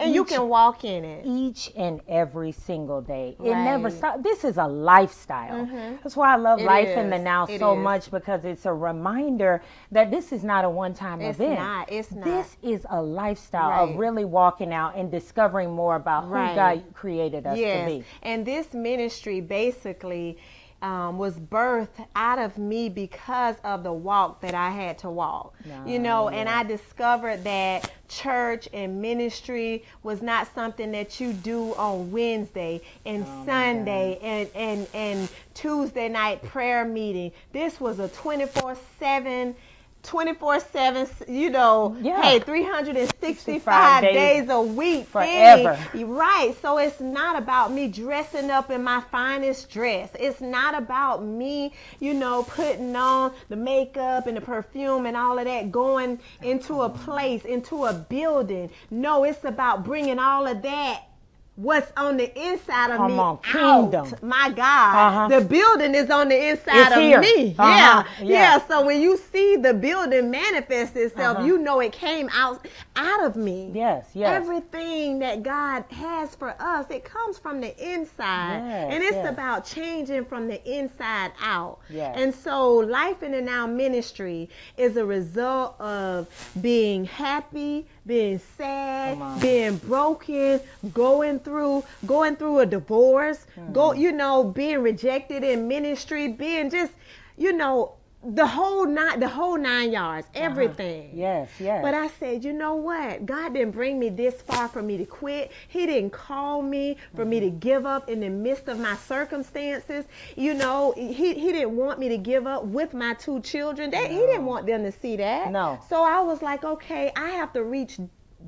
And you can walk in it. Each and every single day. It Right. never stops. This is a lifestyle. That's why I love Life in the Now so much, because it's a reminder that this is not a one-time event. It's not. This is a lifestyle of really walking out and discovering more about who God created us to be. And this ministry basically was birthed out of me because of the walk that I had to walk. And I discovered that church and ministry was not something that you do on Wednesday and Sunday and Tuesday night prayer meeting. This was a 24/7, hey, 365 days a week. Forever. Right. So it's not about me dressing up in my finest dress. It's not about me, putting on the makeup and the perfume and all of that, going into a place, into a building. No, it's about bringing all of that, what's on the inside of me, kingdom. Out. My God, the building is on the inside of me. So when you see the building manifest itself, you know it came out of me. Yes. Everything that God has for us, it comes from the inside, and it's about changing from the inside out. And so Life in the Now ministry is a result of being happy, being sad, being broken, going through a divorce, being rejected in ministry, being just, the whole nine yards, everything. Yes. But I said, you know what? God didn't bring me this far for me to quit. He didn't call me for me to give up in the midst of my circumstances. He didn't want me to give up with my 2 children. He didn't want them to see that. No. So I was like, okay, I have to reach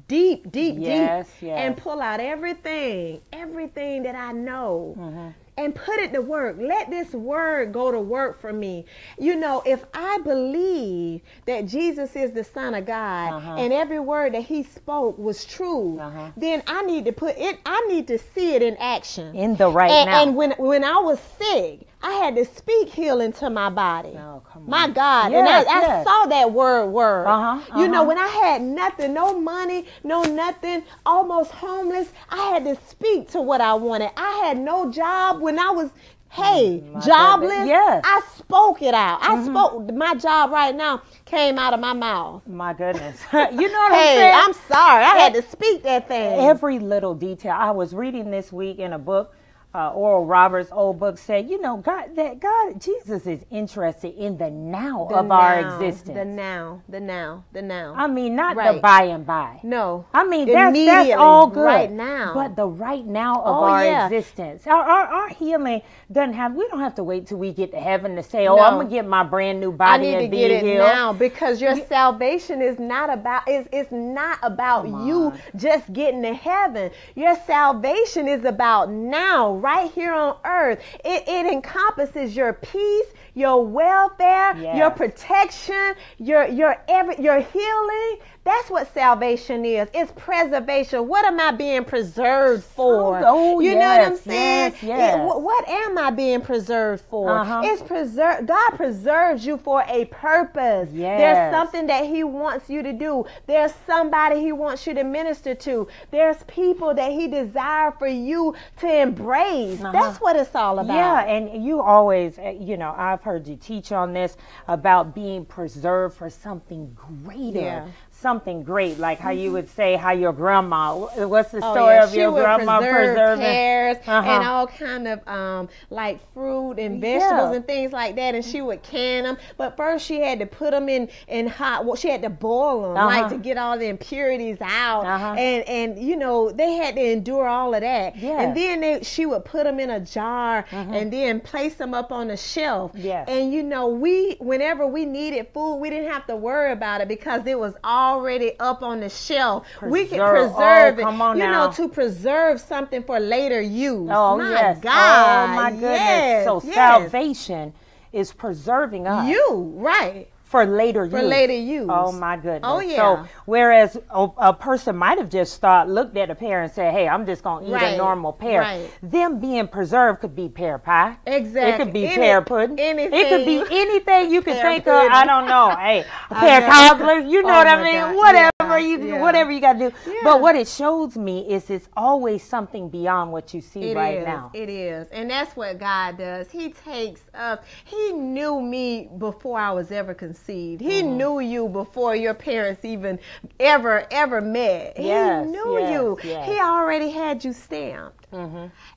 deep and pull out everything that I know. And put it to work. Let this word go to work for me. If I believe that Jesus is the Son of God and every word that he spoke was true, then I need to see it in action. In the right now. And when I was sick, I had to speak healing to my body. Oh, come on. My God. And I saw that word. When I had nothing, no money, no nothing, almost homeless, I had to speak to what I wanted. I had no job when I was jobless. I spoke it out. I spoke. My job right now came out of my mouth. My goodness. You know what I'm saying? I'm sorry. I had to speak that thing. Every little detail. I was reading this week in a book, Oral Roberts' old book said, Jesus is interested in the now of our existence. The now. I mean, not the by and by. No. I mean, that's all good. Right now. But the right now of our existence. Our healing we don't have to wait till we get to heaven to say, I'm going to get my brand new body and be healed. I need to get it now, because your salvation is not about, it's not about you just getting to heaven. Your salvation is about now, right here on earth. It encompasses your peace, your welfare, your protection, your healing. That's what salvation is. It's preservation. What am I being preserved for? You know what I'm saying? What am I being preserved for? It's preserved. God preserves you for a purpose. There's something that he wants you to do. There's somebody he wants you to minister to. There's people that he desires for you to embrace. That's what it's all about. Yeah, and you always, I've heard you teach on this about being preserved for something greater. Something great, like how you would say how your grandma, what's the story of your grandma preserving pears and all kind of like fruit and vegetables and things like that, and she would can them, but first she had to put them in hot water. She had to boil them like to get all the impurities out, and they had to endure all of that, and then she would put them in a jar and then place them up on the shelf, and whenever we needed food, we didn't have to worry about it because it was already up on the shelf. We can preserve it, to preserve something for later use. God. Oh my goodness. So salvation is preserving us. Right. for later use. For later use. Oh my goodness. Oh yeah. So whereas a person might have just looked at a pear and said, "Hey, I'm just gonna eat a normal pear." Right. Them being preserved could be pear pie. Exactly. It could be pear pudding. Anything. It could be anything you could think pudding. of. I don't know. Hey, a pear cobbler. You know what I mean? God. Whatever you got to do. Yeah. But what it shows me is it's always something beyond what you see now. It is. And that's what God does. He takes us. He knew me before I was ever conceived. He knew you before your parents even ever met. He knew you. Yes. He already had you stamped.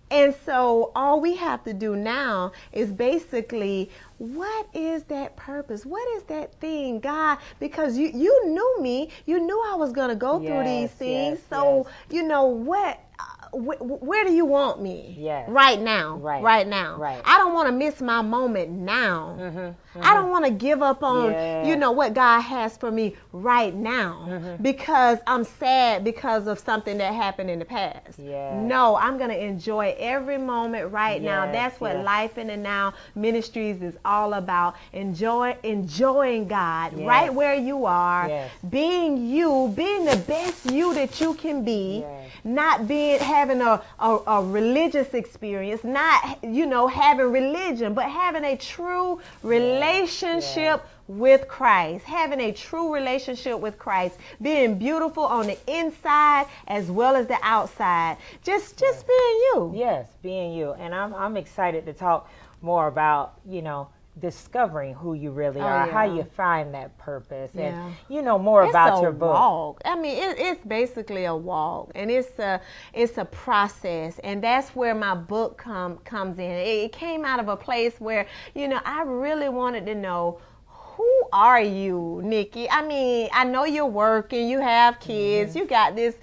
And so all we have to do now is basically, what is that purpose? What is that thing, God? Because you knew me. You knew I was going to go through these things. You know what? Where do you want me? Yes. Right now. Right now. Right. I don't want to miss my moment now. I don't want to give up on, you know, what God has for me right now because I'm sad because of something that happened in the past. No, I'm going to enjoy every moment right now. That's what Life in the Now Ministries is all about. Enjoying God right where you are, being you, being the best you that you can be, not having a religious experience, not, you know, having religion, but having a true relationship with Christ, having a true relationship with Christ, being beautiful on the inside as well as the outside, just being you. Yes, being you. And I'm excited to talk more about, you know, discovering who you really are, how you find that purpose, and you know more about your book. Walk. I mean, it's basically a walk, and it's a process, and that's where my book comes in. It came out of a place where, you know, I really wanted to know, who are you, Nikki? I mean, I know you're working, you have kids, you got this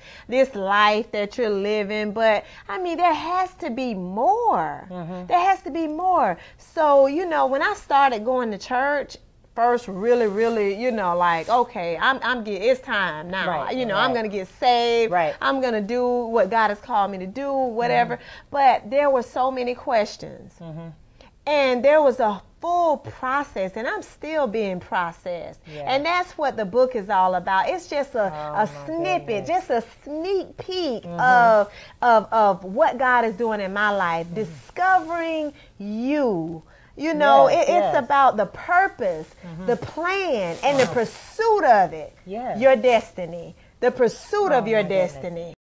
life that you're living, but I mean, there has to be more. There has to be more. So, you know, when I started going to church, first really, you know, like, okay, it's time now. You know, I'm going to get saved. I'm going to do what God has called me to do, whatever. But there were so many questions. And there was a full process, and I'm still being processed. And that's what the book is all about. It's just a snippet, just a sneak peek of what God is doing in my life, discovering you. You know, it's about the purpose, the plan, and the pursuit of it. Your destiny, the pursuit of your destiny.